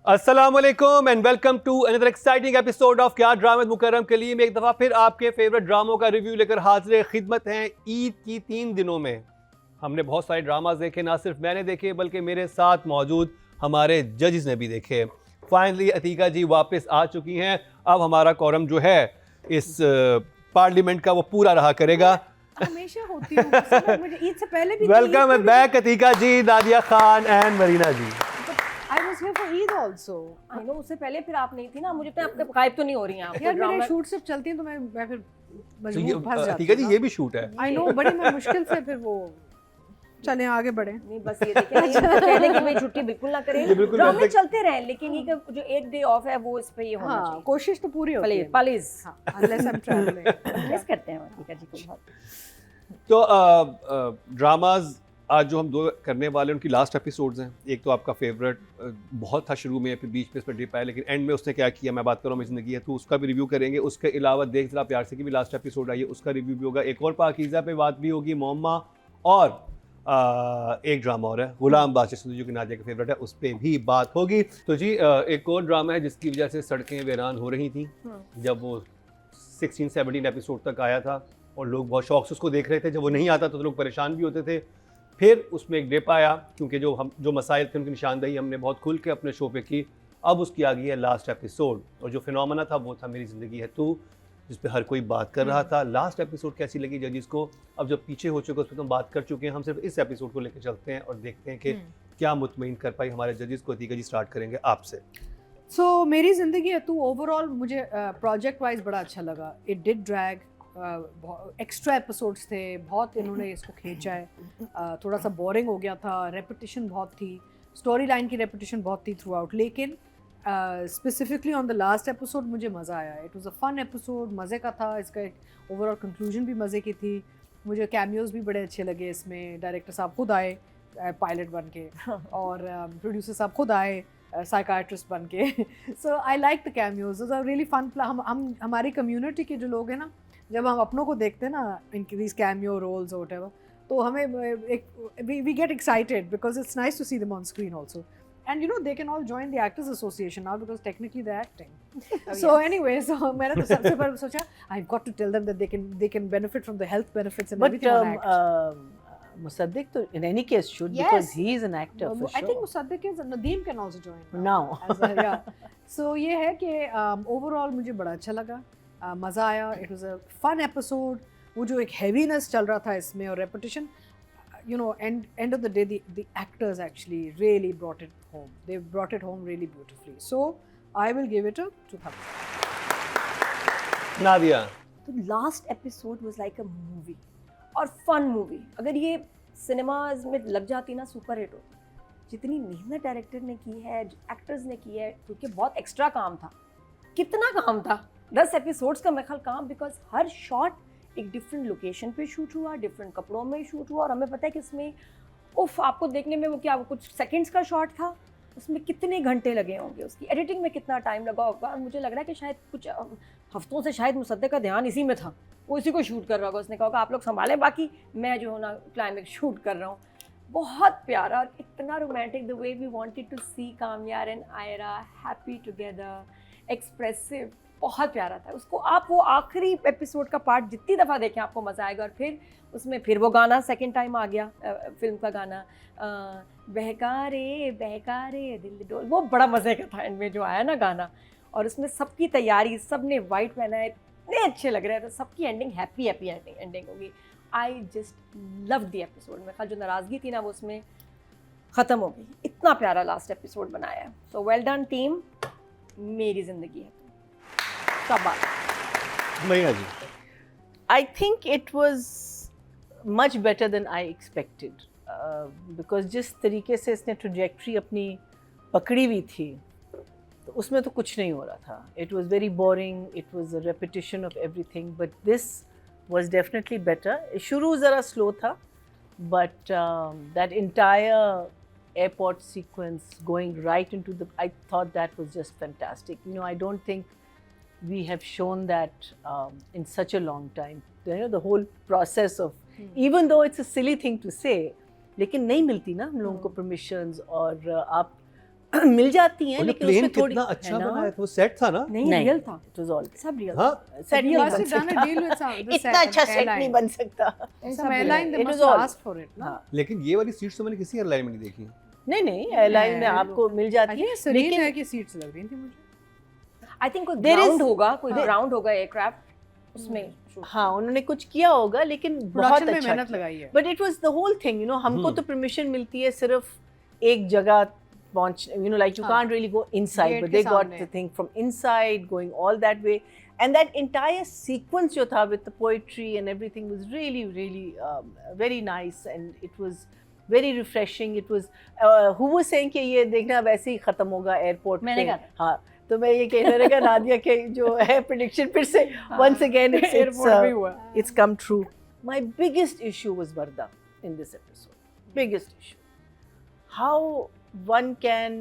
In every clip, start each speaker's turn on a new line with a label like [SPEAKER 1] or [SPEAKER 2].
[SPEAKER 1] अस्सलामुअलैकुम and welcome to another exciting episode of Kya drama with Mukarram Kaleem. एक दफ़ा फिर आपके फेवरेट ड्रामों का रिव्यू लेकर हाजिर खिदमत हैं। ईद की 3 दिनों में हमने बहुत सारे ड्रामाज देखे, ना सिर्फ मैंने देखे बल्कि मेरे साथ मौजूद हमारे जजेस ने भी देखे। फाइनली अतीका जी वापस आ चुकी हैं। अब हमारा कोरम जो है इस पार्लियामेंट का वो पूरा रहा करेगा।
[SPEAKER 2] हमेशा होती हूँ, मुझे ईद से पहले भी
[SPEAKER 1] welcome back Ateeqa ji, Nadia Khan and Marina ji.
[SPEAKER 2] I was here for Eid also.
[SPEAKER 3] I know, उससे पहले फिर आप नहीं थी ना, मुझे आपके गायब तो नहीं हो रही हैं आप।
[SPEAKER 2] यार मेरे शूट सिर्फ चलती हैं तो मैं फिर मजबूर फंस जाती हूँ।
[SPEAKER 1] अतीका जी ये भी शूट है।
[SPEAKER 2] I know, बड़ी मैं मुश्किल से फिर वो चलें आगे बढ़े।
[SPEAKER 3] नहीं बस ये देखें, ये कहने की भाई छुट्टी बिल्कुल ना करें, ड्रामे चलते रहें, लेकिन ये जो एक डे ऑफ है वो इस पे ये होना चाहिए।
[SPEAKER 2] कोशिश तो पूरी होती है।
[SPEAKER 3] Please
[SPEAKER 2] Unless I'm traveling.
[SPEAKER 3] Miss करते हैं अतीका जी को बहुत।
[SPEAKER 1] तो ड्रामाज आज जो हम दो करने वाले हैं उनकी लास्ट एपिसोड्स हैं। एक तो आपका फेवरेट बहुत था शुरू में, फिर बीच में इस पर डिप आया, लेकिन एंड में उसने क्या किया मैं बात कर रहा हूँ, मेरी ज़िंदगी है, तो उसका भी रिव्यू करेंगे। उसके अलावा देख जरा प्यार से की भी लास्ट एपिसोड आई है, उसका रिव्यू भी होगा। एक और पाकीज़ा पे बात भी होगी, मोम्मा, और एक ड्रामा और है गुलाम बादशाह सिंधु जो कि नादिया का फेवरेट है, उस पर भी बात होगी। तो जी एक और ड्रामा है जिसकी वजह से सड़कें वीरान हो रही थी जब वो 16-17 एपिसोड तक आया था और लोग बहुत शौक से उसको देख रहे थे। जब वो नहीं आता तो लोग परेशान भी होते थे। फिर उसमें एक डिप आया क्योंकि जो मसाइल थे उनकी निशानदेही हमने बहुत खुल के अपने शो पे की। अब उसकी आ गई है लास्ट एपिसोड, और जो फिनोमेना था वो था मेरी ज़िंदगी है तू, जिस पे हर कोई बात कर रहा था। लास्ट एपिसोड कैसी लगी जजिस को? अब जब पीछे हो चुके उस पर तो हम बात कर चुके हैं, हम सिर्फ इस एपिसोड को लेकर चलते हैं और देखते हैं कि क्या मुतमईन कर पाई हमारे जजिस को। अतीका जी स्टार्ट करेंगे आपसे।
[SPEAKER 2] So मेरी जिंदगी है तू ओवरऑल मुझे प्रोजेक्ट वाइज बड़ा अच्छा लगा। It did drag, extra episodes थे, बहुत इन्होंने इसको खींचा है। थोड़ा सा बोरिंग हो गया था, रेपिटेशन बहुत थी, स्टोरी लाइन की रेपिटेशन बहुत थी थ्रू आउट, लेकिन specifically on the last episode मुझे मज़ा आया। It was a fun episode, मज़े का था। इसका एक ओवरऑल कंक्लूजन भी मज़े की थी। मुझे कैमियोज भी बड़े अच्छे लगे इसमें। डायरेक्टर साहब खुद आए पायलट बन के, और प्रोड्यूसर साहब खुद आए साइकाट्रिस्ट बन के। So I like the cameos, it's a really fun. हम हमारी कम्युनिटी के जो लोग हैं ना, जब हम अपनों को देखते हैं ना इनकी दीज कैमियो रोल्स और व्हाटएवर, तो हमें एक we get excited because it's nice to see them on screen also. And you know they can all join the Actors Association now because technically they're acting. So anyway, so मैंने तो सबसे पहले सोचा I've got to tell them that they can benefit from the health benefits and everything on act.
[SPEAKER 4] Musaddiq to in any case should, because he is an actor for sure.
[SPEAKER 2] I think Musaddiq is, Nadeem can also join
[SPEAKER 4] now.
[SPEAKER 2] Yeah. So ये है कि overall मुझे बड़ा अच्छा लगा, मज़ा आया। It was a fun episode. वो जो एक heaviness चल रहा था इसमें और repetition, you know, end of the day the actors actually really brought it home. They brought it home really beautifully. So I will give it a 2 thumbs up.
[SPEAKER 1] Nadia,
[SPEAKER 3] तो last episode was like a movie और fun movie. अगर ये cinemas में लग जाती ना super hit होती। जितनी मेहनत डायरेक्टर ने की है, एक्टर्स ने की है, क्योंकि बहुत एक्स्ट्रा काम था। कितना काम था 10 एपिसोड्स का मेरे ख्याल काम, बिकॉज हर शॉट एक डिफरेंट लोकेशन पे शूट हुआ, डिफरेंट कपड़ों में शूट हुआ, और हमें पता है कि इसमें आपको देखने में वो क्या वो कुछ सेकंड्स का शॉट था, उसमें कितने घंटे लगे होंगे, उसकी एडिटिंग में कितना टाइम लगा होगा। मुझे लग रहा है कि शायद कुछ हफ्तों से शायद मुसद्दिक का ध्यान इसी में था, वो इसी को शूट कर रहा होगा। उसने कहा आप लोग संभालें, बाकी मैं जो है ना क्लाइमेक्स शूट कर रहा हूँ। बहुत प्यारा और इतना romantic, the way we wanted to see Kamyar and Ayra happy together, expressive, बहुत प्यारा था। उसको आप वो आखिरी एपिसोड का पार्ट जितनी दफ़ा देखें आपको मज़ा आएगा। और फिर उसमें फिर वो गाना सेकंड टाइम आ गया, फिल्म का गाना बहका रे दिल डोल, वो बड़ा मज़े का था एंड में जो आया ना गाना। और उसमें सबकी तैयारी, सब ने वाइट पहना है, इतने अच्छे लग रहे थे। सबकी एंडिंग हैप्पी एंडिंग होगी। I just love the episode. मेरे ख्याल जो नाराज़गी थी ना वो उसमें ख़त्म हो गई। इतना प्यारा लास्ट एपिसोड बनाया है। सो वेल डन टीम, मेरी ज़िंदगी है
[SPEAKER 1] Marina ji.
[SPEAKER 4] I think it was much better than I expected, because जिस तरीके से इसने ट्रैजेक्टरी अपनी पकड़ी हुई थी तो उसमें तो कुछ नहीं हो रहा था. It was very boring, it was a repetition of everything, but this was definitely better. शुरू ज़रा slow था, but that entire airport sequence going right into the, I thought that was just fantastic. You know, I don't think we have shown that in such a long time. You know, the whole process of, even though it's a silly thing to say, लेकिन नहीं मिलती ना हम लोगों को permissions, और आप मिल जाती हैं
[SPEAKER 1] और
[SPEAKER 4] लेकिन
[SPEAKER 1] प्लेन
[SPEAKER 4] उसमें थोड़ी
[SPEAKER 1] कितना अच्छा
[SPEAKER 4] है ना?
[SPEAKER 1] बनाया था, वो सेट था ना?
[SPEAKER 3] नहीं
[SPEAKER 4] नहीं,
[SPEAKER 3] रियल था,
[SPEAKER 4] it was all
[SPEAKER 3] सब रियल
[SPEAKER 1] हाँ
[SPEAKER 4] सेट नहीं
[SPEAKER 2] must
[SPEAKER 4] बन
[SPEAKER 2] have done a
[SPEAKER 4] सकता
[SPEAKER 2] deal with the
[SPEAKER 4] इतना अच्छा सेट
[SPEAKER 2] airline.
[SPEAKER 4] नहीं बन सकता
[SPEAKER 2] Some airline they
[SPEAKER 4] It
[SPEAKER 2] must
[SPEAKER 4] was
[SPEAKER 2] have
[SPEAKER 4] all-
[SPEAKER 2] asked for it, no?
[SPEAKER 4] हाँ
[SPEAKER 1] लेकिन ये वाली सीट्स तो मैंने किसी एयरलाइन में नहीं देखी।
[SPEAKER 4] नहीं एयरलाइन में
[SPEAKER 2] है,
[SPEAKER 4] आपको मिल
[SPEAKER 2] I
[SPEAKER 4] जाती
[SPEAKER 2] think
[SPEAKER 4] है
[SPEAKER 2] serene
[SPEAKER 4] लेकिन
[SPEAKER 2] है कि सीट्स लग रही थी मुझे।
[SPEAKER 3] आई थिंक कोई
[SPEAKER 4] There is-
[SPEAKER 3] ग्राउंड होगा, कोई
[SPEAKER 4] हाँ।
[SPEAKER 3] ग्राउंड होगा एयरक्राफ्ट उसमें shoot
[SPEAKER 4] हाँ उन्होंने कुछ किया होगा लेकिन बहुत
[SPEAKER 2] प्रोडक्शन में
[SPEAKER 4] अच्छा
[SPEAKER 2] मेहनत लगाई है।
[SPEAKER 4] But it was the whole thing you know हमको तो परमिशन मिलती है सिर्फ एक जगह पहुंच यू नो लाइक यू
[SPEAKER 2] हाँ।
[SPEAKER 4] Can't really go inside
[SPEAKER 2] Gate
[SPEAKER 4] but
[SPEAKER 2] के
[SPEAKER 4] दे गॉट
[SPEAKER 2] सामने।
[SPEAKER 4] The thing from inside going all that way and that entire sequence जो था with the poetry and everything was really very nice and it was very refreshing it was who was saying कि ये देखना वैसे ही खत्म होगा airport
[SPEAKER 3] मैंने
[SPEAKER 4] पे
[SPEAKER 3] कहा
[SPEAKER 4] हाँ तो मैं ये कह रहा था नादिया के जो है प्रेडिक्शन फिर से once again it's
[SPEAKER 2] एयरपोर्ट पे हुआ।
[SPEAKER 4] it's come true. My biggest issue was Varda in this episode. Biggest issue. How one can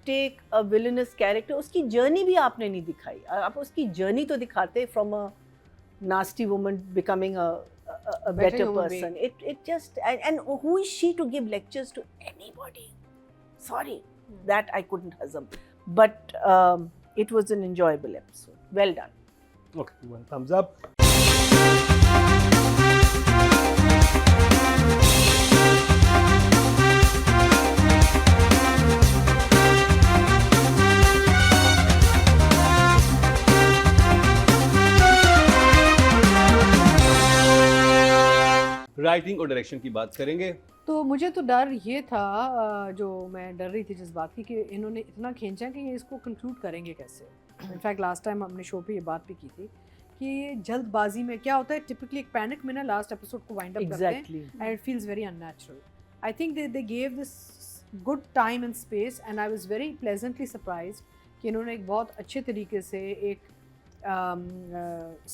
[SPEAKER 4] take a villainous character. उसकी journey भी आपने नहीं दिखाई. आप उसकी journey तो दिखाते from a nasty woman becoming a better
[SPEAKER 2] human
[SPEAKER 4] person. It just and who is she to give lectures to anybody? Sorry, that I couldn't hazam. But it was an enjoyable episode. Well done.
[SPEAKER 1] Okay, one thumbs up. Writing और direction की बात करेंगे।
[SPEAKER 2] तो मुझे तो डर ये था जो मैं डर रही थी जिस बात की कि इन्होंने इतना खींचा कि ये इसको कंक्लूड करेंगे कैसे। इनफैक्ट लास्ट टाइम हमने शो पे ये बात भी की थी कि जल्दबाजी में क्या होता है, टिपिकली एक पैनिक में ना लास्ट एपिसोड को वाइंड अप करते हैं
[SPEAKER 4] Exactly.
[SPEAKER 2] and it feels very unnatural. I think they gave this good time and space and I was very pleasantly surprised कि इन्होंने एक बहुत अच्छे तरीके से एक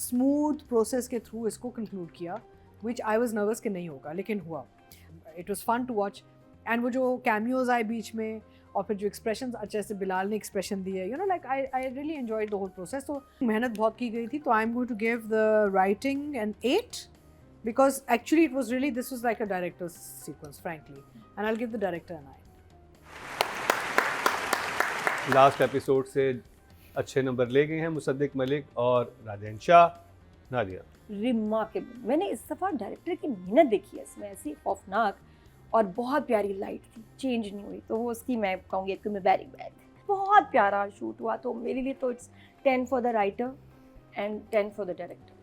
[SPEAKER 2] स्मूथ प्रोसेस के थ्रू इसको कंक्लूड किया, which I was nervous कि नहीं होगा, लेकिन हुआ। It was fun to watch and वो जो cameos आए बीच में और फिर जो एक्सप्रेशंस अच्छे से बिलाल ने एक्सप्रेशन दिए, you know like I really enjoyed the whole process. तो मेहनत बहुत की गई थी, तो I am going to give the writing an 8 because actually it was really, this was like a director's sequence frankly, and I'll give the director a 9.
[SPEAKER 1] Last episode से अच्छे number ले गए हैं मुसद्दिक मलिक और राजेन शाह। नादिया
[SPEAKER 3] रिमार्केबल। मैंने इस दफ़ा डायरेक्टर की मेहनत देखी है इसमें, ऐसी खौफनाक और बहुत प्यारी लाइट थी, चेंज नहीं हुई, तो वो उसकी मैं कहूँगी कि मैं वेरी बैड। बहुत प्यारा शूट हुआ, तो मेरे लिए तो it's 10 for the writer and 10 for the director.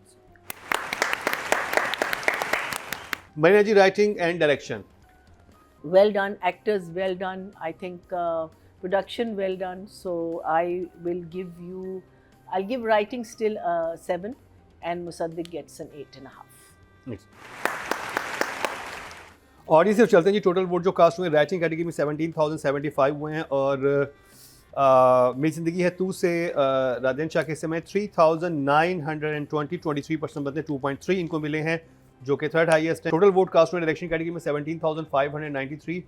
[SPEAKER 1] Marina ji, writing and direction.
[SPEAKER 4] Well done, actors well done. I think production well done. So I'll give writing still 7 and Musaddiq gets an 8.5.
[SPEAKER 1] और इसे चलते हैं जी, total vote जो cast हुए writing category में 17,075 हुए हैं और मेरी ज़िंदगी है तू से राजेन शाह के समय 3,920 23% बदले 2.3 इनको मिले हैं, जो कि थर्ड हाईएस्ट है। टोटल वोट कास्ट हुए डायरेक्शन कैटेगरी में 17,593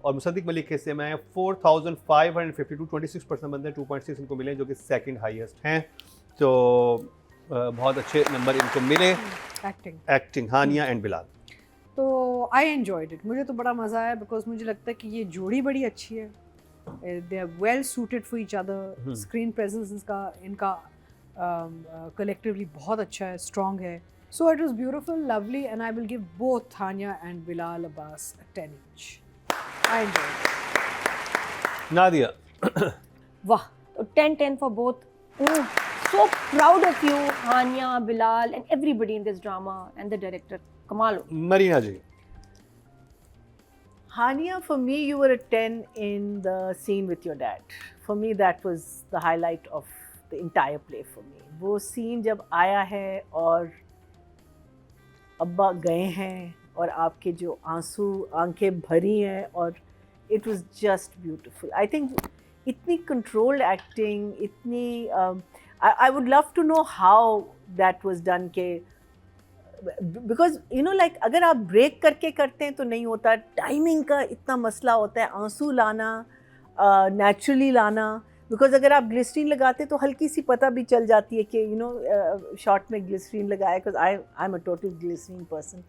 [SPEAKER 1] और मुसद्दिक मलिक के समय 4,552 26% बदले 2.6 इनको मिले, जो कि सेकंड हाईएस्ट हैं। तो बहुत अच्छे नंबर इनको मिले। Acting Hania and Bilal.
[SPEAKER 2] तो आई एन्जॉयड इट, मुझे तो बड़ा मज़ा आया बिकॉज मुझे लगता है कि ये जोड़ी बड़ी अच्छी है, they are well suited for each other, screen presence इनका कलेक्टिवली बहुत अच्छा है, स्ट्रॉन्ग है। So it was beautiful, lovely and I will give both Hania and Bilal Abbas 10 each. I enjoyed.
[SPEAKER 1] Nadia.
[SPEAKER 3] वाह, तो 10 for both. So proud of you, Hania, Bilal, and everybody in this drama, and the director. Kamal.
[SPEAKER 1] Marina ji.
[SPEAKER 4] Hania, for me, you were a 10 in the scene with your dad. For me, that was the highlight of the entire play for me. वो scene जब आया है और अब्बा गए हैं और आपके जो आंसू आंखें भरी हैं और it was just beautiful. I think इतनी controlled acting, इतनी I would love to know how that was done के बिकॉज यू नो लाइक अगर आप ब्रेक करके करते हैं तो नहीं होता, टाइमिंग का इतना मसला होता है, आंसू लाना नेचुरली लाना, बिकॉज अगर आप ग्लिसरीन लगाते तो हल्की सी पता भी चल जाती है कि यू नो शॉर्ट में ग्लिसरीन लगाया, because I am a total glycerine person,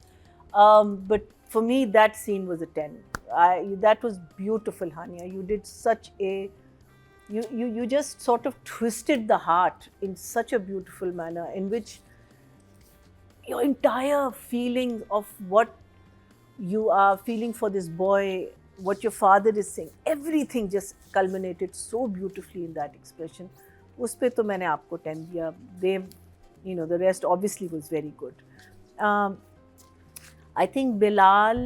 [SPEAKER 4] but for me that scene was a 10. That was beautiful, Hania. You did such a you just sort of twisted the heart in such a beautiful manner, in which your entire feeling of what you are feeling for this boy, what your father is saying, everything just culminated so beautifully in that expression. उस पे तो मैंने आपको 10 दिया. They, you know, the rest obviously was very good. I think Bilal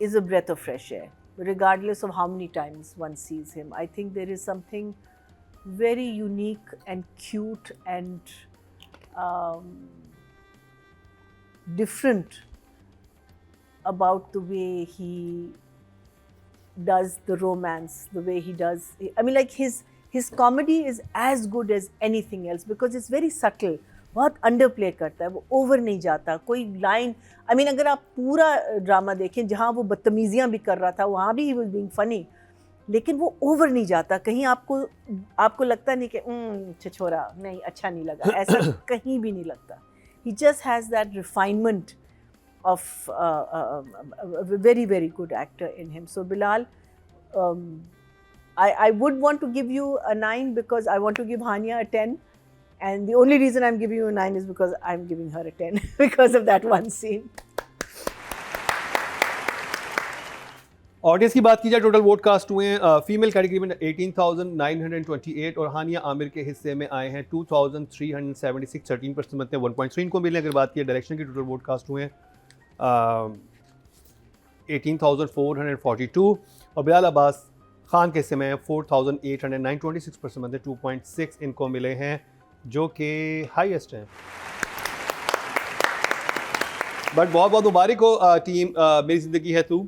[SPEAKER 4] is a breath of fresh air, regardless of how many times one sees him. I think there is something very unique and cute and different about the way he does the romance, the way he does. I mean, like his comedy is as good as anything else because it's very subtle. बहुत under play करता है, वो over नहीं जाता. कोई line, I mean अगर आप पूरा ड्रामा देखें जहाँ वो बदतमीजियाँ भी कर रहा था, वहाँ भी ही वाज बीइंग फनी, लेकिन वो ओवर नहीं जाता. कहीं आपको लगता नहीं कि छिछोरा, नहीं अच्छा नहीं लगा, ऐसा कहीं भी नहीं लगता. He just has that refinement of a very, very good actor in him. So Bilal, I would want to give you a 9 because I want to give Hania a 10. And the only reason I'm giving you a 9 is because I'm giving her a 10 because of that one scene.
[SPEAKER 1] Audience की बात की जाए, total vote cast हुए हैं female category में 18,928 और हानिया आमिर के हिस्से में आए हैं 2,376, 13% बनते हैं 1.3 इनको मिले. अगर बात की डायरेक्शन की, टोटल वोट कास्ट हुए हैं 18,442 और बिलाल अब्बास खान के हिस्से में 4,809, 26% बनते 2.6 इनको मिले हैं, जो कि हाईएस्ट हैं. बट बहुत बहुत मुबारक हो टीम मेरी ज़िंदगी है तू.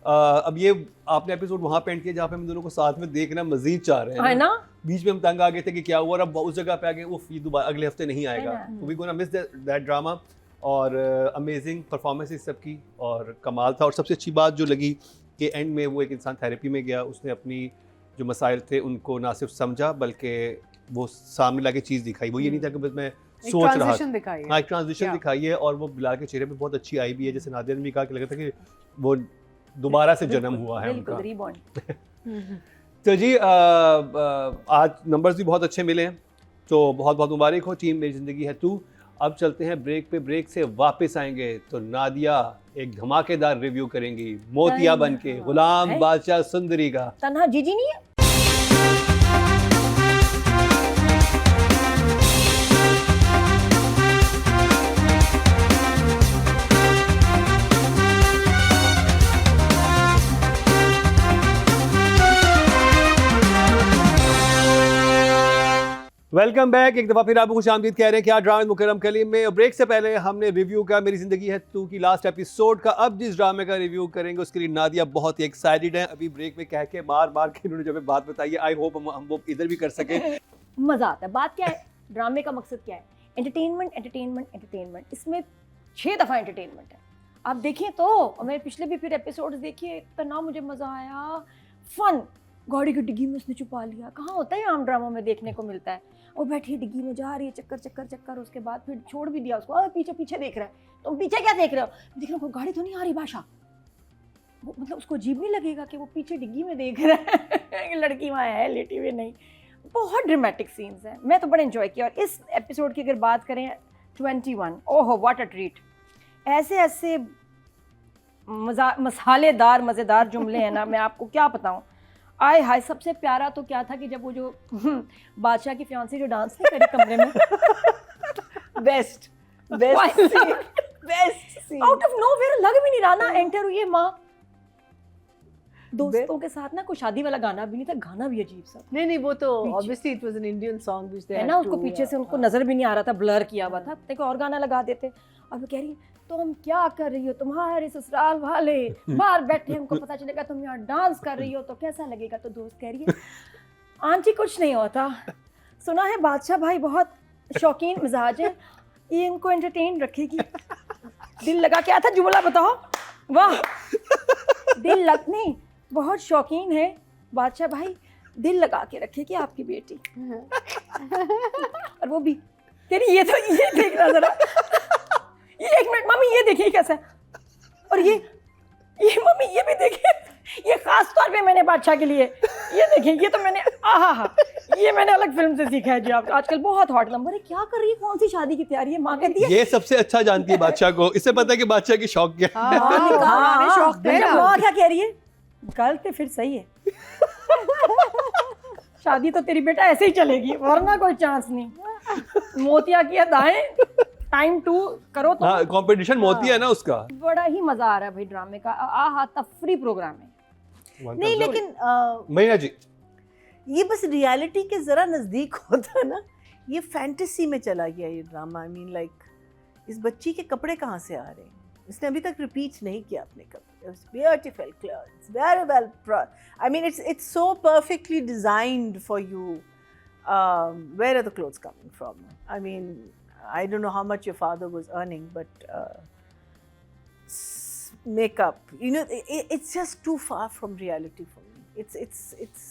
[SPEAKER 1] अब ये आपने एपिसोड वहाँ पे एंड किया जहाँ पे हम दोनों को साथ में देखना मजीद चाह रहे हैं
[SPEAKER 3] ना.
[SPEAKER 1] बीच में हम तंग आ गए थे कि क्या हुआ, अब उस जगह पे आ गए वो दोबारा अगले हफ्ते नहीं आएगा. तो we gonna miss that drama. और अमेजिंग परफॉर्मेंसेस सबकी और कमाल था. और सबसे अच्छी बात जो लगी कि एंड में वो एक इंसान थेरेपी में गया, उसने अपनी जो मसाइल थे उनको ना सिर्फ समझा बल्कि वो सामने लाके चीज़ दिखाई. वो ये नहीं था कि बस मैं सोच रहा था. हाँ, एक ट्रांजिशन दिखाई है और वो बिलाल के चेहरे पे बहुत अच्छी आई भी है. जैसे नादिया ने भी कहा कि लगा था कि वो दोबारा से जन्म हुआ है उनका. तो जी आज नंबर्स भी बहुत अच्छे मिले हैं, तो बहुत बहुत मुबारक हो टीम मेरी ज़िंदगी है तू. अब चलते हैं ब्रेक पे. ब्रेक से वापस आएंगे तो नादिया एक धमाकेदार रिव्यू करेंगी मोतिया बन के गुलाम बादशाह सुंदरी का.
[SPEAKER 3] तन्हा जीजी नहीं है.
[SPEAKER 1] Welcome back. एक दफ़ा फिर आपको खुशामदीद कह रहे हैं कि आज ड्रामा मुकर्रम कलीम में. ब्रेक से पहले हमने रिव्यू का मेरी ज़िंदगी है तू की लास्ट एपिसोड का. अब जिस ड्रामे का रिव्यू करेंगे उसके लिए नादिया बहुत ही एक्साइटेड है. अभी ब्रेक में कह के मार के इन्होंने जब बात बताई है, आई होप हम वो इधर भी कर सके.
[SPEAKER 3] मज़ा आता है. बात क्या है, ड्रामे का मकसद क्या है? Entertainment, entertainment, entertainment. इसमें 6 दफ़ा एंटरटेनमेंट है. आप देखिए तो, मैं पिछले भी फिर एपिसोड्स देखिए, इतना मुझे मज़ा आया. फन, गाड़ी की डिग्गी में उसने छुपा लिया. कहाँ होता है आम ड्रामा में देखने को मिलता है. वो बैठी है डिग्गी में, जा रही है चक्कर चक्कर चक्कर, उसके बाद फिर छोड़ भी दिया उसको. पीछे पीछे देख रहा है. तुम पीछे क्या देख रहे हो? देख रहा हूँ गाड़ी तो नहीं आ रही. भाषा वो मतलब उसको अजीब नहीं लगेगा कि वो पीछे डिग्गी में देख रहा है लड़की वहाँ है लेटी हुई नहीं. बहुत ड्रामेटिक सीन्स हैं, मैं तो बड़े एंजॉय किया. और इस एपिसोड की अगर बात करें 21, ओहो व्हाट अ ट्रीट. ऐसे ऐसे मसालेदार मज़ेदार जुमले हैं ना, मैं आपको क्या बताऊँ. आय हाय. सबसे प्यारा तो क्या था कि जब वो जो बादशाह की फियांसी जो डांस नहीं करी कमरे में.
[SPEAKER 4] बेस्ट
[SPEAKER 3] आउट ऑफ नोवेयर, लग भी नहीं रहा ना. एंटर हुई है माँ दोस्तों के साथ ना, कोई शादी वाला गाना भी नहीं था, गाना भी अजीब सा.
[SPEAKER 4] नहीं वो तो obviously it was an Indian song which they
[SPEAKER 3] है ना. उसको पीछे से उनको नजर भी नहीं आ रहा था, ब्लर किया हुआ था. देखो और गाना लगा देते. और वो कह रही है तुम क्या कर रही हो, तुम्हारे ससुराल वाले बाहर बैठे, हमको पता चलेगा तुम यहाँ डांस कर रही हो तो कैसा लगेगा. तो दोस्त कह रही है आंटी कुछ नहीं होता, सुना है बादशाह भाई बहुत शौकीन मिजाज है, ये इनको एंटरटेन रखेगी. दिल लगा क्या था जुमला बताओ. वाह, दिल लग नहीं, बहुत शौकीन है बादशाह भाई, दिल लगा के रखेगी आपकी बेटी. और वो भी तेरी ये देखना जरा, ये 1 मिनट मम्मी ये देखिए कैसा है, और ये मम्मी ये भी देखिए, ये खास तौर पे मैंने बादशाह के लिए ये देखिए, ये तो मैंने ये मैंने अलग फिल्म से सीखा है जी। आप आजकल बहुत हॉट नंबर है, क्या कर रही है, कौन सी शादी की तैयारी है, माँ कहती है
[SPEAKER 1] ये सबसे अच्छा जानती है बादशाह को, इससे पता है कि बादशाह की शौक क्या है।
[SPEAKER 2] हाँ, पुराने शौक थे ना।
[SPEAKER 3] माँ क्या कह रही है, गलत है फिर सही है। शादी तो तेरी बेटा ऐसे ही चलेगी, वरना कोई चांस नहीं। मोतिया किया दाएं, टाइम 2 करो तो।
[SPEAKER 1] हाँ, कंपटीशन मोती है ना उसका।
[SPEAKER 3] बड़ा ही मजा आ रहा है भाई ड्रामे का, आहा तफरी प्रोग्राम है।
[SPEAKER 4] नहीं लेकिन
[SPEAKER 1] मैना जी,
[SPEAKER 4] ये बस रियलिटी के जरा नजदीक होता ना, ये फैंटेसी में चला गया ये ड्रामा। आई मीन लाइक इस बच्ची के कपड़े कहाँ से आ रहे हैं, इसने अभी तक रिपीट नहीं किया अपने कपड़े। Beautiful clothes, very well, I mean it's so perfectly designed for you. Where are the clothes coming from? I mean I don't know how much your father was earning, but makeup, you know, it's just too far from reality for me. It's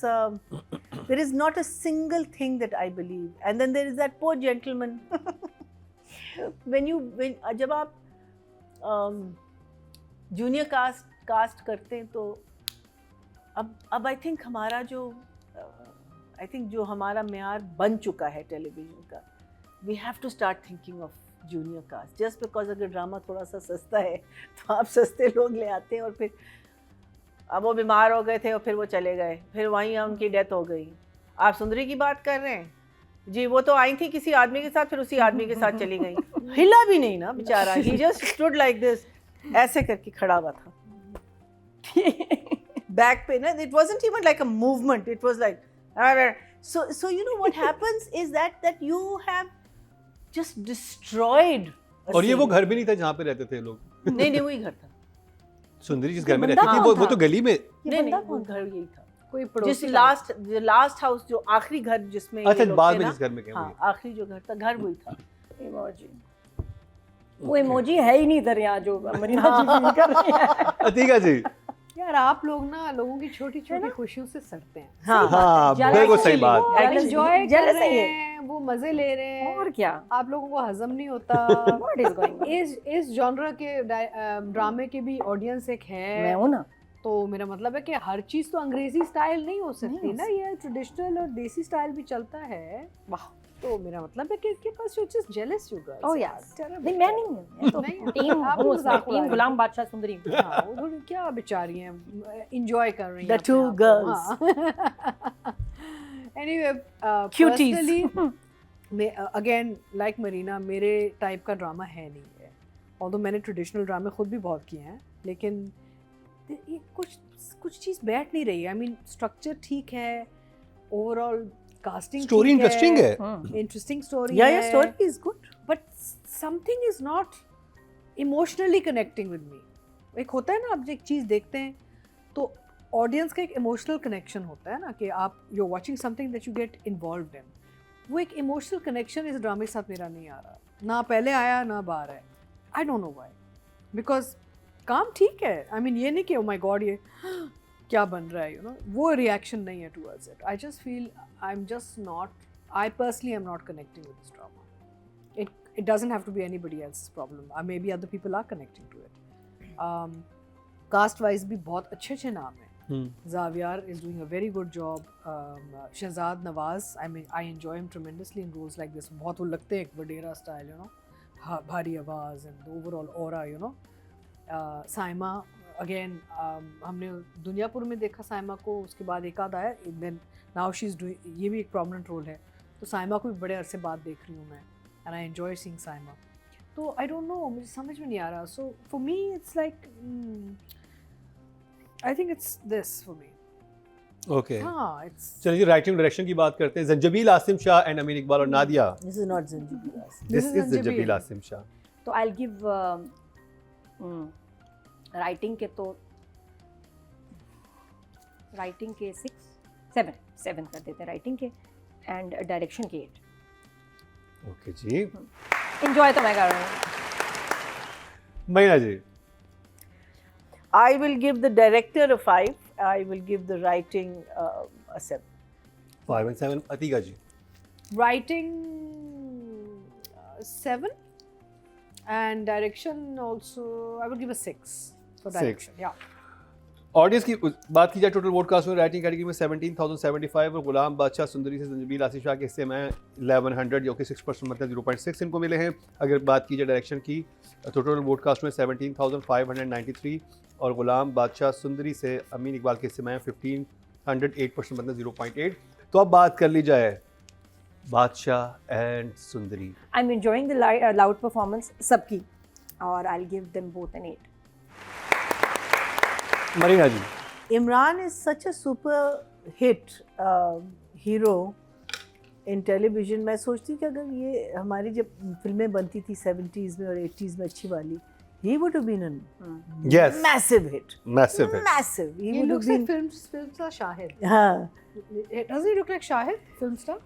[SPEAKER 4] there is not a single thing that I believe. And then there is that poor gentleman. when जब आप junior cast करते हैं तो अब I think हमारा जो जो हमारा म्यार बन चुका है टेलीविजन का, we have to start thinking of junior cast. Just because अगर ड्रामा थोड़ा सा सस्ता है तो आप सस्ते लोग ले आते हैं, और फिर अब वो बीमार हो गए थे और फिर वो चले गए, फिर वहीं उनकी डेथ हो गई। आप सुंदरी की बात कर रहे हैं जी, वो तो आई थी किसी आदमी के साथ, फिर उसी आदमी के साथ चली गई, हिला भी नहीं ना बेचारा, he just stood like this, ऐसे करके खड़ा हुआ था बैक पे ना, it wasn't even like a movement, it was like so you know what happens is that you have just destroyed a
[SPEAKER 1] और ये वो
[SPEAKER 4] scene.
[SPEAKER 1] घर भी नहीं था जहाँ पे रहते थे लोग।
[SPEAKER 4] नहीं वही घर था।
[SPEAKER 1] सुंदरी जिस घर में
[SPEAKER 3] बंदा
[SPEAKER 1] रहती थी
[SPEAKER 3] कौन
[SPEAKER 1] वो
[SPEAKER 3] था?
[SPEAKER 1] तो गली में।
[SPEAKER 4] नहीं वो घर यही था,
[SPEAKER 2] कोई
[SPEAKER 4] जिस
[SPEAKER 2] पड़ोसी
[SPEAKER 4] लास्ट हाउस, जो आखिरी घर जिसमें
[SPEAKER 1] अच्छा,
[SPEAKER 4] ये लोग
[SPEAKER 1] बाद
[SPEAKER 4] थे
[SPEAKER 1] में
[SPEAKER 4] ना,
[SPEAKER 1] जिस घर में गए
[SPEAKER 4] हाँ
[SPEAKER 1] वही।
[SPEAKER 4] आखिरी जो घर था, घर वही था।
[SPEAKER 3] इमोजी, वो इमोजी है ही नहीं इधर, यहाँ जो मरीना जी फील कर रही है।
[SPEAKER 1] अतीका जी,
[SPEAKER 2] यार आप लोग ना लोगों की छोटी छोटी खुशियों से सड़ते हैं।
[SPEAKER 1] हाँ
[SPEAKER 3] Jealous
[SPEAKER 1] बिल्कुल
[SPEAKER 3] है
[SPEAKER 1] सही
[SPEAKER 3] ये।
[SPEAKER 1] बात।
[SPEAKER 3] वो
[SPEAKER 2] एंजॉय कर
[SPEAKER 3] jealous है
[SPEAKER 2] रहे
[SPEAKER 3] ये।
[SPEAKER 2] हैं, वो मजे ले रहे हैं,
[SPEAKER 3] और क्या,
[SPEAKER 2] आप लोगों को हजम नहीं होता।
[SPEAKER 3] What is going on?
[SPEAKER 2] इस जॉनरा के ड्रामे के भी ऑडियंस एक
[SPEAKER 3] मैं
[SPEAKER 2] है,
[SPEAKER 3] हूँ ना।
[SPEAKER 2] तो मेरा मतलब है कि हर चीज तो अंग्रेजी स्टाइल नहीं हो सकती
[SPEAKER 3] नहीं
[SPEAKER 2] ना, ये ट्रेडिशनल और देसी स्टाइल भी चलता है। वाह, तो मेरा मतलब है कि इनके पास just jealous you girls.
[SPEAKER 3] Oh yes. नहीं मैं नहीं हूँ, मैं तो
[SPEAKER 2] नहीं,
[SPEAKER 3] टीम
[SPEAKER 2] आप
[SPEAKER 3] हूँ,
[SPEAKER 2] मजाक उड़ा
[SPEAKER 3] टीम
[SPEAKER 2] रही
[SPEAKER 3] गुलाम बादशाह सुंदरी।
[SPEAKER 2] हाँ, वो थोड़ी क्या बेचारी हैं, एंजॉय कर रही हैं
[SPEAKER 4] The two girls.
[SPEAKER 2] Anyway,
[SPEAKER 4] Cuties.
[SPEAKER 2] Personally again like Marina, मेरे टाइप का ड्रामा है नहीं है। ऑल्दो मैंने ट्रेडिशनल ड्रामे खुद भी बहुत किए हैं, लेकिन ये कुछ चीज़ बैठ नहीं रही। आई मीन स्ट्रक्चर ठीक है, ओवरऑल कास्टिंग
[SPEAKER 1] स्टोरी इंटरेस्टिंग है।
[SPEAKER 2] इंटरेस्टिंग स्टोरी
[SPEAKER 4] या
[SPEAKER 2] है,
[SPEAKER 4] story is good,
[SPEAKER 2] but something is not emotionally connecting with me. एक होता है ना, आप एक चीज़ देखते हैं तो ऑडियंस का एक इमोशनल कनेक्शन होता है ना, कि आप you are watching something that you get involved in. वो एक इमोशनल कनेक्शन इस ड्रामे के साथ मेरा नहीं आ रहा, ना पहले आया ना बाहर है। I don't know why, because काम ठीक है। आई मीन ये नहीं कि ओ माय गॉड ये क्या बन रहा है, यू नो, वो रिएक्शन नहीं है towards it. I just feel I am just not, I personally am not connecting with this drama. It doesn't have to be anybody else's problem. Maybe other people are connecting to it. Cast wise भी बहुत अच्छे नाम हैं. Xavier is doing a very good job. Shahzad Nawaz, I mean, I enjoy him tremendously in roles like this. बहुत वो लगते हैं एक वडेरा style, you know, भारी आवाज़ and the overall aura, you know. Saima again, हमने दुनियापुर में देखा साइमा को, उसके बाद एक आध आया, then now she's doing, ये भी एक prominent role है. तो साइमा को भी बड़े अरसे बाद देख रही हूँ मैं. And I enjoy seeing Saima. So I don't know, मुझे समझ में नहीं आ रहा. So for me, it's like, I think it's this for me.
[SPEAKER 1] Okay.
[SPEAKER 2] हाँ, it's.
[SPEAKER 1] चलिए राइटिंग डायरेक्शन की बात करते हैं. ज़ंजबील आसिम शाह एंड अमीन इकबाल और Nadia.
[SPEAKER 4] This is not Zanjabil.
[SPEAKER 1] This is ज़ंजबील Asim Shah.
[SPEAKER 3] तो I'll give राइटिंग के तो राइटिंग के 7 कर देते हैं राइटिंग के, एंड डायरेक्शन के 8.
[SPEAKER 1] ओके जी.
[SPEAKER 3] एंजॉय तो मैं कर रही हूँ.
[SPEAKER 1] मैना जी.
[SPEAKER 4] I will give the director a 5. I will give the writing a 7.
[SPEAKER 1] 5 and 7. Ateeqa ji.
[SPEAKER 2] Writing 7. And direction also, I would give a 6 for direction. Yeah.
[SPEAKER 1] Audience की बात की जाए टोटल वोट कास्ट में राइटिंग कैटेगरी में 17,075 और गुलाम बादशाह सुंदरी से जंजीबील आसिफ शाह के हिस्से में 1100 जो कि 6% मतलब 0.6 इनको मिले हैं। अगर बात की जाए डायरेक्शन की तो टोटल वोट कास्ट में 17,593 और गुलाम बादशाह सुंदरी से अमीन इकबाल के हिस्से में 1508% मतलब 0.8। तो अब बात कर ली जाए Badshah and Sundari.
[SPEAKER 3] I am enjoying the loud performance सबकी, और I will give them both an 8.
[SPEAKER 1] Marina ji,
[SPEAKER 4] Imran is such a super hit hero in television. मैं सोचती हूँ कि अगर ये हमारी जब फिल्में बनती थी 70s में और 80s में अच्छी वाली, he would have been a
[SPEAKER 1] Yes.
[SPEAKER 4] massive hit.
[SPEAKER 1] Massive hit.
[SPEAKER 4] Massive. He
[SPEAKER 2] He
[SPEAKER 4] would have
[SPEAKER 2] looks like
[SPEAKER 4] been.
[SPEAKER 2] film star Shahid.
[SPEAKER 4] हाँ.
[SPEAKER 2] Doesn't he look like Shahid, film star?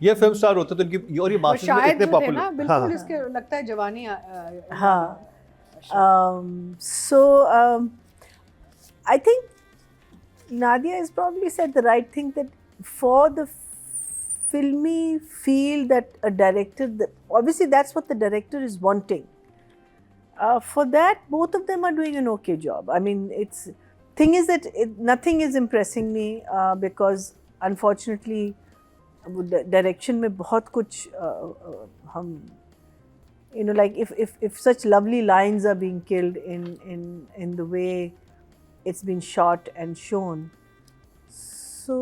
[SPEAKER 1] ये फिल्म स्टार होते तो इनकी और ये
[SPEAKER 2] वो
[SPEAKER 1] बात
[SPEAKER 2] शाहिद
[SPEAKER 1] इतने
[SPEAKER 2] जो थे
[SPEAKER 1] पॉपुलर।
[SPEAKER 2] ना, बिल्कुल इसके लगता है जवानी
[SPEAKER 4] हाँ. So I think Nadia has probably said the right thing, that for the filmy feel that a director, obviously that's what the director is wanting. For that, both of them are doing an okay job. I mean, thing is that nothing is impressing me because unfortunately direction में बहुत कुछ हम, you know, like if such lovely lines are being killed in the way it's been shot and shown. So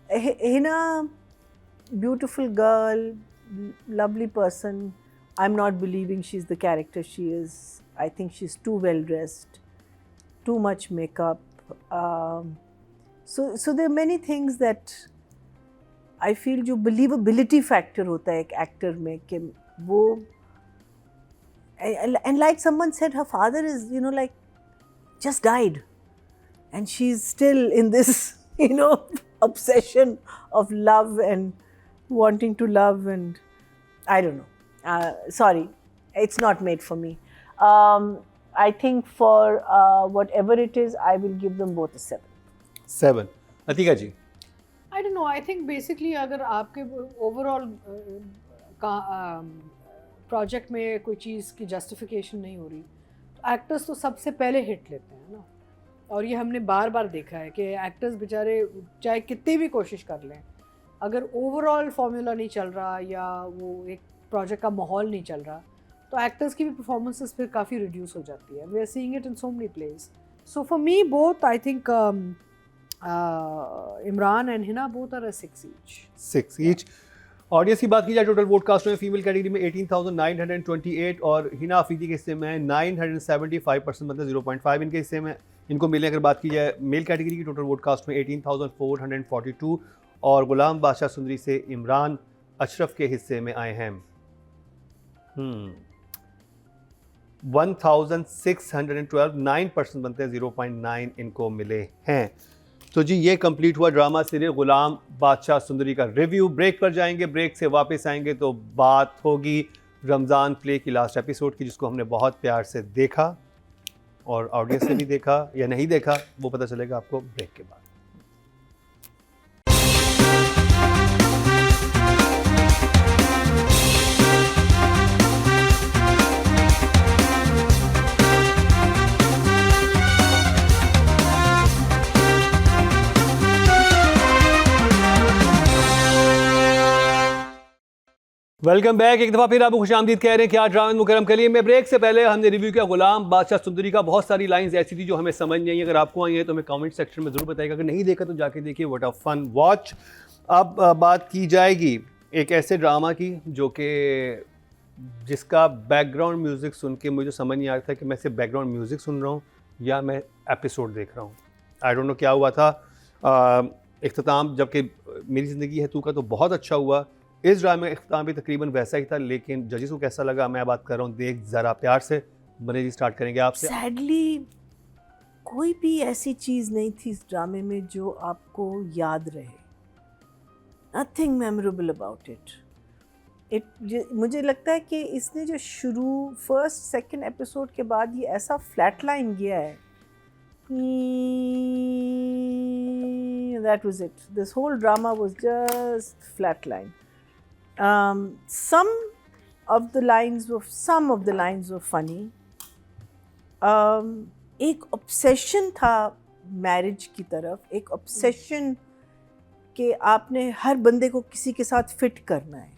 [SPEAKER 4] Hina, beautiful girl, lovely person. I'm not believing she's the character she is. I think she's too well dressed, too much makeup. So there are many things that I feel जो believability factor होता है एक actor में कि वो, and like someone said, her father is, you know, like just died and she's still in this, you know, obsession of love and wanting to love, and I don't know. Sorry, it's not made for me. I think for whatever it is, I will give them both a 7.
[SPEAKER 1] 7। Atika ji,
[SPEAKER 2] I don't know. I think basically अगर आपके overall project में कोई चीज़ की justification नहीं हो रही, तो actors तो सबसे पहले हिट लेते हैं ना। और ये हमने बार बार देखा है कि एक्टर्स बेचारे चाहे कितनी भी कोशिश कर लें, अगर ओवरऑल फार्मूला नहीं चल रहा या वो एक प्रोजेक्ट का माहौल नहीं चल रहा, तो एक्टर्स की भी परफॉर्मेंसेस फिर काफ़ी रिड्यूस हो जाती है। We are seeing it in so many place. So for me both, I think Imran and Hina both are 6 each.
[SPEAKER 1] 6 each। Audience की बात की जाए टोटल वोट कास्ट में फीमेल कैटेगरी में 18,928 और हिना अफरीदी के हिस्से में 975% मतलब 0.5 इनके हिस्से में इनको मिले। अगर बात की जाए मेल कैटेगरी की टोटल वोट कास्ट में 18,442 और गुलाम बादशाह सुंदरी से इमरान अशरफ के हिस्से में आए हैं 1,612, 9% बनते हैं 0.9 इनको मिले हैं। तो जी ये कंप्लीट हुआ ड्रामा सीरियल गुलाम बादशाह सुंदरी का रिव्यू। ब्रेक पर जाएंगे, ब्रेक से वापस आएंगे तो बात होगी रमज़ान प्ले की लास्ट एपिसोड की, जिसको हमने बहुत प्यार से देखा और ऑडियंस ने भी देखा या नहीं देखा वो पता चलेगा आपको ब्रेक के बाद। Welcome back. एक दफ़ा फिर आपको खुशामदीद कह रहे हैं कि आज ड्रामा मुकरम के लिए। मैं ब्रेक से पहले हमने रिव्यू किया गुलाम बादशाह सुंदरी का। बहुत सारी लाइंस ऐसी थी जो हमें समझ नहीं आई। अगर आपको आई है तो हमें कमेंट सेक्शन में ज़रूर बताइएगा। अगर नहीं देखा तो जाके देखिए, व्हाट अ फन वॉच। अब बात की जाएगी एक ऐसे ड्रामा की जो कि जिसका बैकग्राउंड म्यूज़िक सुन के मुझे समझ नहीं आ रहा था कि मैं सिर्फ बैकग्राउंड म्यूज़िक सुन रहा हूँ या मैं एपिसोड देख रहा हूँ। आई डोंट नो क्या हुआ था। इख्तिताम जबकि मेरी ज़िंदगी है तू का तो बहुत अच्छा हुआ, इस ड्रामे में इख्तिताम भी तकरीबन वैसा ही था। लेकिन जजेस को कैसा लगा मैं बात कर रहा हूँ, देख ज़रा प्यार से। बने जी स्टार्ट करेंगे आपसे।
[SPEAKER 4] सैडली कोई भी ऐसी चीज़ नहीं थी इस ड्रामे में जो आपको याद रहे। Nothing memorable about it. मुझे लगता है कि इसने जो शुरू फर्स्ट सेकंड एपिसोड के बाद ये ऐसा फ्लैट लाइन गया है, that was it. This whole drama was just flat line. Some of the lines were, some of the lines were funny. एक obsession था मैरिज की तरफ, एक obsession कि आपने हर बंदे को किसी के साथ फिट करना है,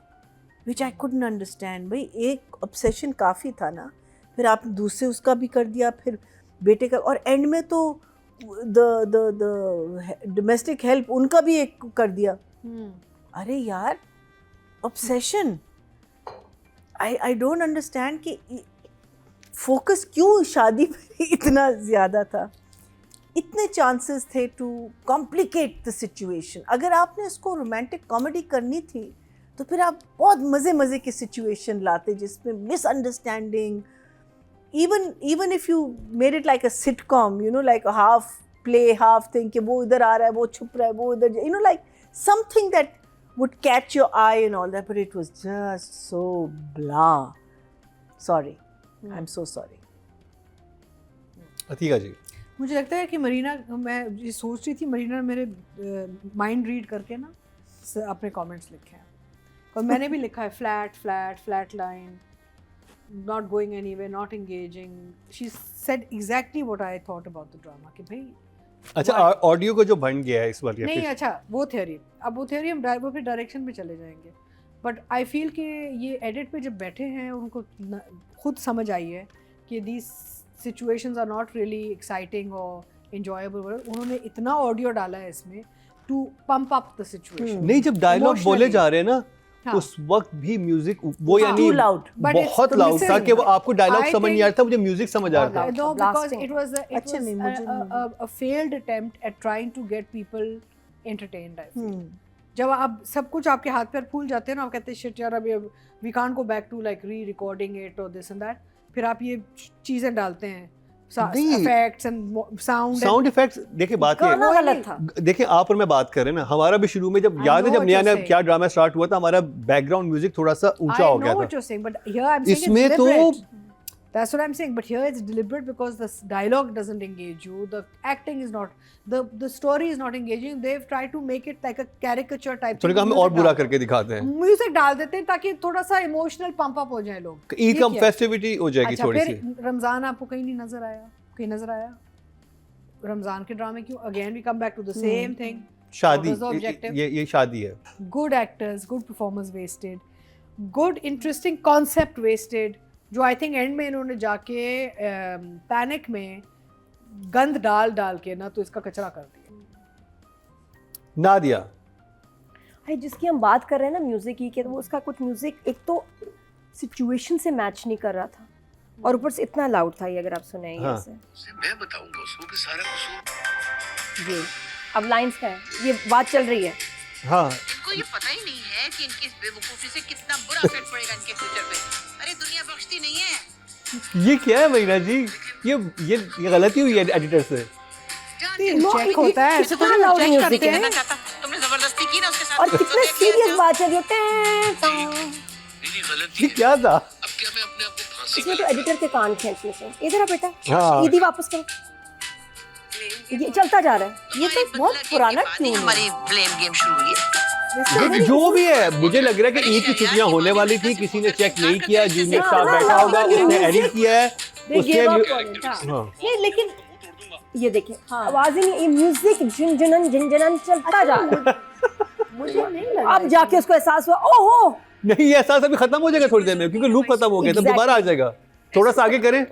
[SPEAKER 4] which I couldn't understand. भाई एक obsession काफ़ी था ना, फिर आपने दूसरे उसका भी कर दिया, फिर बेटे का, और एंड में तो द डोमेस्टिक हेल्प उनका भी एक कर दिया. अरे यार obsession, I don't understand कि फोकस क्यों शादी पे इतना ज़्यादा था. इतने चांसेस थे टू कॉम्प्लिकेट द सिचुएशन. अगर आपने इसको रोमांटिक कॉमेडी करनी थी तो फिर आप बहुत मज़े की सिचुएशन लाते जिसमें misunderstanding, even if you made it like a sitcom, you know, like a half play half thing कि वो इधर आ रहा है, वो छुप रहा है, वो इधर, you know, like something that would catch your eye and all that, but it was just so blah. Sorry. I'm so sorry.
[SPEAKER 1] Atika जी,
[SPEAKER 2] मुझे लगता है कि मरीना, मैं ये सोच रही थी, मरीना ने मेरे माइंड रीड करके ना अपने कमेंट्स लिखे हैं, और मैंने भी लिखा है flat line, not going anywhere, not engaging. She said exactly what I thought about the drama कि भाई
[SPEAKER 1] अच्छा ऑडियो को जो बन गया है इस बार
[SPEAKER 2] नहीं, अच्छा वो थ्योरी, अब वो थ्योरी हम वो फिर डायरेक्शन में चले जाएंगे, बट आई फील कि ये एडिट पे जब बैठे हैं उनको खुद समझ आई है कि these situations are not really exciting और एंजॉयबल. उन्होंने इतना ऑडियो डाला है इसमें to pump up the situation.
[SPEAKER 1] नहीं, जब डायलॉग बोले जा रहे हैं ना,
[SPEAKER 2] हाँ.
[SPEAKER 1] उस वक्त भी म्यूजिक वो यानी
[SPEAKER 4] Too loud.
[SPEAKER 1] बहुत लाउड था कि वो आपको डायलॉग समझ नहीं आ रहा था, मुझे म्यूजिक समझ आ रहा था.
[SPEAKER 2] No, because it was
[SPEAKER 4] अच्छा नहीं, मुझे
[SPEAKER 2] a failed attempt at trying to get people entertained. I feel. जब आप सब कुछ आपके हाथ पैर फूल जाते हैं ना, आप कहते हैं शिट यार, अभी we can't go back to like re-recording it or this and that, फिर आप ये चीजें डालते हैं, effects and
[SPEAKER 1] साउंड इफेक्ट्स. देखिए बात ये
[SPEAKER 3] गाना गलत था.
[SPEAKER 1] देखिए आप और मैं बात कर रहे हैं ना, हमारा भी शुरू में जब याद है जब नया क्या ड्रामा स्टार्ट हुआ था, हमारा बैकग्राउंड म्यूजिक थोड़ा सा ऊंचा हो गया
[SPEAKER 2] I know what
[SPEAKER 1] था.
[SPEAKER 2] you're saying, but here I'm saying
[SPEAKER 1] इसमें
[SPEAKER 2] it's
[SPEAKER 1] तो
[SPEAKER 2] deliberate. That's what I'm saying, but here it's deliberate because the dialogue doesn't engage you, the acting is not, the story is not engaging. They've tried to make it like a caricature type.
[SPEAKER 1] थोड़ी हम और बुरा करके दिखाते हैं,
[SPEAKER 2] music डाल देते हैं ताकि थोड़ा सा इमोशनल पंप अप हो जाए लोग.
[SPEAKER 1] ईद का फेस्टिविटी हो जाएगी थोड़ी सी.
[SPEAKER 2] रमजान आपको कहीं नहीं नजर आया? कहीं नजर आया रमजान के ड्रामे क्यों? Again we come back to the same thing.
[SPEAKER 1] शादी,
[SPEAKER 2] What was the objective?
[SPEAKER 1] ये शादी है.
[SPEAKER 2] Good actors, good performers wasted, good interesting concept wasted, जो आई थिंक एंड में इन्होंने जाके पैनिक में गंद डाल के ना तो इसका कचरा कर दिया.
[SPEAKER 1] नादिया,
[SPEAKER 3] भाई जिसकी हम बात कर रहे हैं ना म्यूजिक की, कि वो उसका कुछ म्यूजिक एक तो सिचुएशन से मैच नहीं कर रहा था, और ऊपर से इतना लाउड था ये, अगर आप सुने
[SPEAKER 1] हाँ.
[SPEAKER 3] ऐसे.
[SPEAKER 5] मैं बताऊंगा उसको कि सारा कसूर
[SPEAKER 3] ये अब लाइंस का है, ये बात चल रही है.
[SPEAKER 1] हाँ,
[SPEAKER 6] इनको ये पता ही नहीं है कि इनकी इस बेवकूफी से कितना बुरा इफेक्ट पड़ेगा इनके फ्यूचर पे. अरे दुनिया बख्शती नहीं है.
[SPEAKER 1] ये क्या है महीना जी, ये गलती हुई है एडिटर से.
[SPEAKER 2] चेक होता है ऐसे,
[SPEAKER 3] कितना
[SPEAKER 2] तो
[SPEAKER 3] loud
[SPEAKER 2] चेक
[SPEAKER 3] music
[SPEAKER 2] करते
[SPEAKER 3] है.
[SPEAKER 2] हैं.
[SPEAKER 6] कहना चाहता तुमने जबरदस्ती की ना उसके साथ.
[SPEAKER 3] और कितने सीरियस बात है.
[SPEAKER 5] मेरी गलती
[SPEAKER 1] ये
[SPEAKER 5] है.
[SPEAKER 1] क्या था?
[SPEAKER 5] अब क्या मैं अपने आप को फांसी
[SPEAKER 3] इसमें तो एडिटर के कान खींचने से. इधर आ बेटा,
[SPEAKER 1] हाँ.
[SPEAKER 3] ईदी वापस करो. ये चलता जा रहा है. ये तो बहुत पुराना ट्यून है.
[SPEAKER 6] हमारी ब्लेम गेम शुरू हुई है.
[SPEAKER 1] जो भी है, मुझे लग रहा है कि ईद की छुट्टियां होने वाली थी, किसी ने चेक नहीं किया, जूनियर स्टाफ बैठा होगा, उसने एडिट किया है, उसने हाँ.
[SPEAKER 3] ये लेकिन ये देखिए आवाज ही नहीं, ये म्यूजिक झिनझिनन चलता जा रहा है.
[SPEAKER 2] मुझे नहीं लगा.
[SPEAKER 3] अब जाके उसको एहसास हुआ, ओहो
[SPEAKER 1] नहीं, ये एहसास अभी खत्म हो जाएगा थोड़ी देर में, क्योंकि लूप खत्म हो गया, तब
[SPEAKER 3] Exactly.
[SPEAKER 1] दोबारा आ जाएगा. थोड़ा सा आगे करें.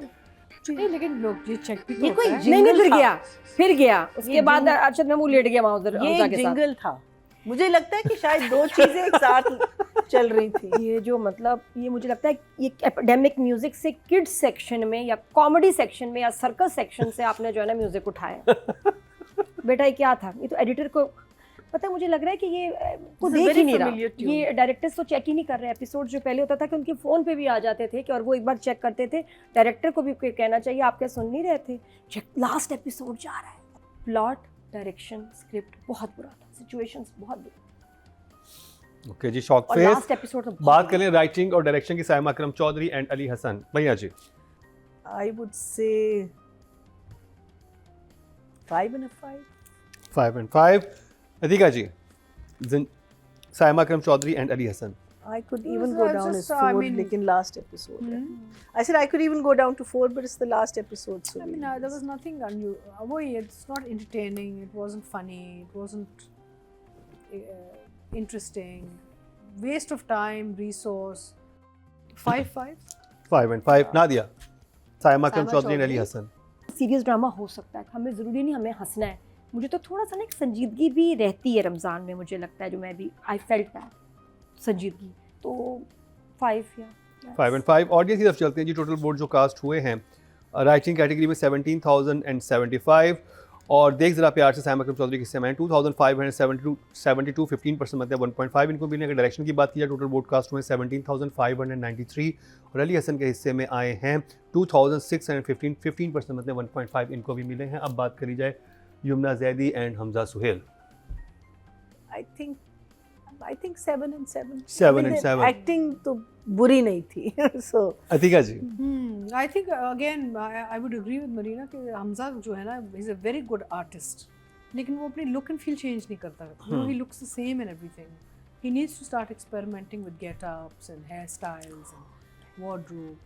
[SPEAKER 2] नहीं, लेकिन लोग ये चेक भी
[SPEAKER 3] ये
[SPEAKER 2] तो
[SPEAKER 3] कोई
[SPEAKER 2] होता है.
[SPEAKER 3] नहीं फिर गया उसके
[SPEAKER 4] ये
[SPEAKER 3] बाद अरशद महमूद लेट गया वहां उधर
[SPEAKER 4] ये
[SPEAKER 3] हमजा
[SPEAKER 4] एक
[SPEAKER 3] के साथ.
[SPEAKER 4] जिंगल था. मुझे लगता है कि शायद दो चीजें एक साथ चल रही थी.
[SPEAKER 3] ये जो मतलब ये मुझे लगता है ये एपिडेमिक म्यूजिक से किड्स सेक्शन में या कॉमेडी सेक्शन में या सर्कस सेक्शन से आपने जो है ना म्यूजिक उठाया. बेटा ये क्या था? ये तो एडिटर को पता है. मुझे लग रहा है कि ये को
[SPEAKER 4] This is
[SPEAKER 3] देख
[SPEAKER 4] very
[SPEAKER 3] ही नहीं
[SPEAKER 4] familiar
[SPEAKER 3] रहा.
[SPEAKER 4] tune.
[SPEAKER 3] ये डायरेक्टर्स तो चेक ही नहीं कर रहे. एपिसोड जो पहले होता था कि उनके फ़ोन पे भी आ जाते थे कि और वो एक बार चेक करते थे. डायरेक्टर को भी कहना चाहिए, आप क्या सुन नहीं रहे थे? चेक लास्ट एपिसोड जा रहा है. प्लॉट, डायरेक्शन, स्क्रिप्ट बहुत बुरा था. सिचुएशंस बहुत बुरी.
[SPEAKER 1] ओके जी, शॉक
[SPEAKER 3] और
[SPEAKER 1] फेस.
[SPEAKER 3] लास्ट एपिसोड तो
[SPEAKER 1] बात करें राइटिंग और डायरेक्शन की, साइमा अकरम चौधरी एंड अली हसन. भैया जी,
[SPEAKER 4] I would say 5 and a 5.
[SPEAKER 1] 5 and 5. Ateeqa ji, Saima Akram Chaudhry and Ali Hasan.
[SPEAKER 4] I could
[SPEAKER 2] It
[SPEAKER 4] even
[SPEAKER 2] was,
[SPEAKER 4] go
[SPEAKER 2] uh,
[SPEAKER 4] down
[SPEAKER 2] just,
[SPEAKER 4] as
[SPEAKER 2] I
[SPEAKER 4] 4
[SPEAKER 2] mean-
[SPEAKER 4] like in last episode.
[SPEAKER 2] Hmm?
[SPEAKER 4] I said I could even go down to 4, but it's the last episode. So
[SPEAKER 2] I mean, there was nothing unusual. It's not entertaining. It wasn't funny. It wasn't interesting. Waste of time, resource. 5-5.
[SPEAKER 1] 5 and 5 Nadia, Saima Akram
[SPEAKER 2] Saima
[SPEAKER 1] Chaudhry and Ali
[SPEAKER 2] Chaudhry.
[SPEAKER 1] Hasan.
[SPEAKER 3] Serious drama हो सकता है, हमें ज़रूरी नहीं हमें हंसना है। मुझे तो थोड़ा सा ना एक संजीदगी भी रहती है रमज़ान में, मुझे लगता है, जो मैं भी आई फेल्ट दैट संजीदगी। तो 5 या
[SPEAKER 1] 5 and 5 ऑडियंस की तरफ चलते हैं जी। टोटल वोट जो कास्ट हुए हैं राइटिंग कैटेगरी में 17,075 और देख जरा प्यार से सायमा अकरम चौधरी के हिस्से में 2,572 15% मतलब 1.5 इनको मिलने। अगर डायरेक्शन की बात की जाए टोटल वोट कास्ट हुए 17,593 और अली हसन के हिस्से में आए हैं 2,615 15% मतलब 1.5 इनको भी मिले हैं। अब बात करी जाए Yumna Zaidi and Hamza Sohail.
[SPEAKER 4] I think 7 and 7.
[SPEAKER 1] 7 and 7.
[SPEAKER 4] Acting तो बुरी नहीं थी. So
[SPEAKER 1] Atika ji.
[SPEAKER 2] I think again I would agree with Marina कि हमजा जो है ना is a very good artist, लेकिन वो अपनी look and feel change नहीं करता। He looks the same and everything. He needs to start experimenting with get-ups and hairstyles and wardrobe.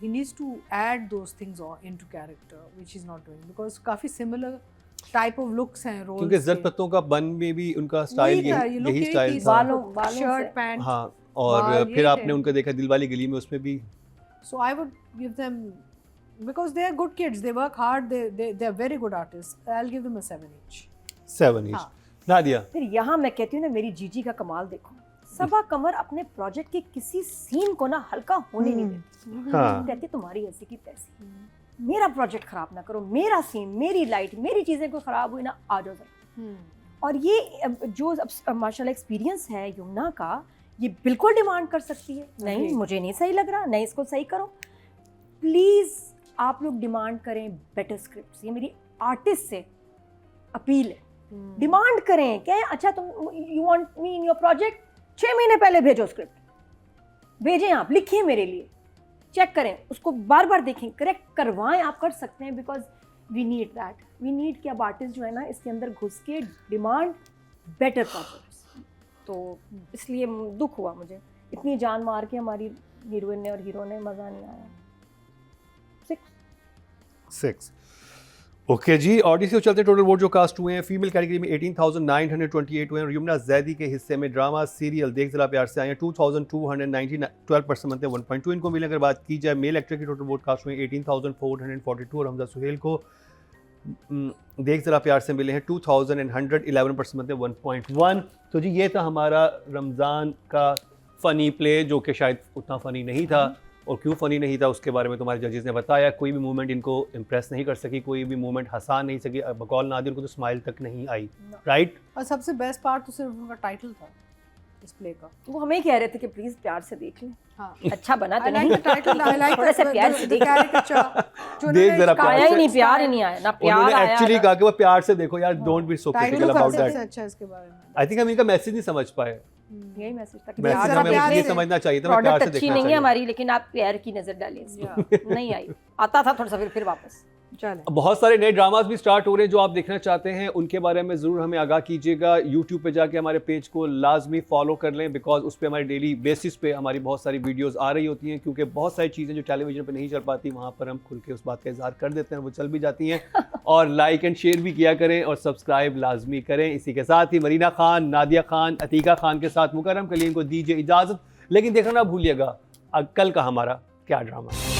[SPEAKER 2] He needs to add those things into character, which he's not doing because काफी similar type of looks हैं roles
[SPEAKER 1] क्योंकि
[SPEAKER 2] के।
[SPEAKER 1] जद पत्तों का बन में भी उनका स्टाइल यही स्टाइल था।
[SPEAKER 3] बालों
[SPEAKER 2] शर्ट
[SPEAKER 3] से।
[SPEAKER 2] पैंट।
[SPEAKER 1] हाँ और
[SPEAKER 2] बाल
[SPEAKER 1] फिर
[SPEAKER 2] ये
[SPEAKER 1] आपने
[SPEAKER 2] थे।
[SPEAKER 1] उनका देखा दिलवाली गली में, उसमें भी
[SPEAKER 2] So I would give them, because they are good kids, they work hard, they are very good artists. I'll give them a 7 each.
[SPEAKER 1] 7 each।
[SPEAKER 2] हाँ।
[SPEAKER 1] नादिया।
[SPEAKER 3] फिर यहाँ मैं कहती हूँ ना, मेरी जीजी का कमाल देखो, सबा कमर अपने प्रोजेक्ट के किसी सीन को ना हल्का होने नहीं देती।
[SPEAKER 1] हाँ।
[SPEAKER 3] कहती तुम्हारी ऐसी की तैसी, मेरा प्रोजेक्ट खराब ना करो, मेरा सीन, मेरी लाइट, मेरी चीजें कोई खराब हुई ना, आ जाओ जरा। और ये जो माशाल्लाह एक्सपीरियंस है यमुना का, ये बिल्कुल डिमांड कर सकती है, नहीं मुझे नहीं सही लग रहा, नहीं इसको सही करो। प्लीज आप लोग डिमांड करें बेटर स्क्रिप्ट्स। ये मेरी आर्टिस्ट से अपील है, डिमांड करें। क्या अच्छा तुम you want me in your project, 6 महीने पहले भेजो स्क्रिप्ट, भेजें आप, लिखिए मेरे लिए, चेक करें, उसको बार बार देखें, करेक्ट करवाएं, आप कर सकते हैं। Because we need that, we need कि अब आर्टिस्ट जो है ना इसके अंदर घुस के डिमांड बेटर प्रोजेक्ट्स। तो इसलिए दुख हुआ मुझे, इतनी जान मार के हमारी हीरोइन ने और हीरो ने, मज़ा नहीं आया।
[SPEAKER 1] 6 ओके जी। ऑडियंस के चलते टोटल वोट जो कास्ट हुए हैं फीमेल कैटेगरी में 18,928 हुए हैं और यमुना जैदी के हिस्से में ड्रामा सीरियल देख जरा प्यार से आए हैं 2,290 12% मतलब 1.2 इनको मिले। अगर बात की जाए मेल एक्टर की टोटल वोट कास्ट हुए 18,442 और हमजा सुहेल को देख जरा प्यार से मिले हैं 2,100 11% मतलब 1.1। तो जी ये था हमारा रमज़ान का फ़नी प्ले जो कि शायद उतना फ़नी नहीं था, और क्यों फ़नी नहीं था उसके बारे में तुम्हारे जजेस ने बताया। कोई भी मूवमेंट इनको इम्प्रेस नहीं कर सकी, कोई भी मूवमेंट हंसा नहीं सकी, बकौल नादिर को तो स्माइल तक नहीं आई, राइट।
[SPEAKER 2] और सबसे बेस्ट पार्ट तो सिर्फ उनका टाइटल था इस प्ले का।
[SPEAKER 3] वो हमें कह रहे थे कि प्लीज प्यार से देख लें,
[SPEAKER 2] हाँ।
[SPEAKER 3] अच्छा बना तो
[SPEAKER 2] I like
[SPEAKER 3] नहीं,
[SPEAKER 2] the title, I like
[SPEAKER 3] थोड़ा सा प्यार से
[SPEAKER 2] the
[SPEAKER 3] देख
[SPEAKER 2] caricature। जो
[SPEAKER 1] देख
[SPEAKER 2] उन्होंने
[SPEAKER 1] जरा
[SPEAKER 2] इसका-
[SPEAKER 1] प्यार
[SPEAKER 3] आया ही
[SPEAKER 1] से।
[SPEAKER 3] नहीं, प्यार ही नहीं आया ना, प्यार
[SPEAKER 1] उन्होंने
[SPEAKER 3] आया
[SPEAKER 1] एक्चुअली
[SPEAKER 3] ना।
[SPEAKER 1] कहा कि वो प्यार से देखो यार, don't be so
[SPEAKER 2] title
[SPEAKER 1] critical
[SPEAKER 2] का
[SPEAKER 1] अबाउट
[SPEAKER 2] सबसे
[SPEAKER 1] दैट।
[SPEAKER 2] अच्छा इसके बारे में।
[SPEAKER 1] आई थिंक हम इनका मैसेज नहीं समझ पाए।
[SPEAKER 3] यही मैसेज था कि
[SPEAKER 1] मैसेज
[SPEAKER 2] जरा
[SPEAKER 1] हमें
[SPEAKER 2] प्यार
[SPEAKER 1] ये
[SPEAKER 2] से।
[SPEAKER 1] समझना चाहिए था, मैं प्यार
[SPEAKER 3] प्रोडक्ट
[SPEAKER 1] से
[SPEAKER 3] अच्छी
[SPEAKER 1] देखना
[SPEAKER 3] नहीं है
[SPEAKER 1] चाहिए।
[SPEAKER 3] हमारी, लेकिन आप प्यार की नजर डालें इसमें। नहीं आई, आता था थोड़ा सा, फिर वापस।
[SPEAKER 2] चले।
[SPEAKER 1] बहुत सारे नए ड्रामास भी स्टार्ट हो रहे हैं जो आप देखना चाहते हैं, उनके बारे में ज़रूर हमें आगाह कीजिएगा। यूट्यूब पे जाके हमारे पेज को लाजमी फॉलो कर लें, बिकॉज उस पर हमारी डेली बेसिस पे हमारी बहुत सारी वीडियोस आ रही होती हैं, क्योंकि बहुत सारी चीज़ें जो टेलीविजन पे नहीं चल पाती वहाँ पर हम खुल के उस बात का इजहार कर देते हैं, वो चल भी जाती हैं। और लाइक एंड शेयर भी किया करें और सब्सक्राइब लाजमी करें। इसी के साथ ही मरीना खान, नादिया खान, अतीका खान के साथ मुकर्रम कलीम को दीजिए इजाज़त, लेकिन देखना ना भूलिएगा कल का हमारा क्या ड्रामा है।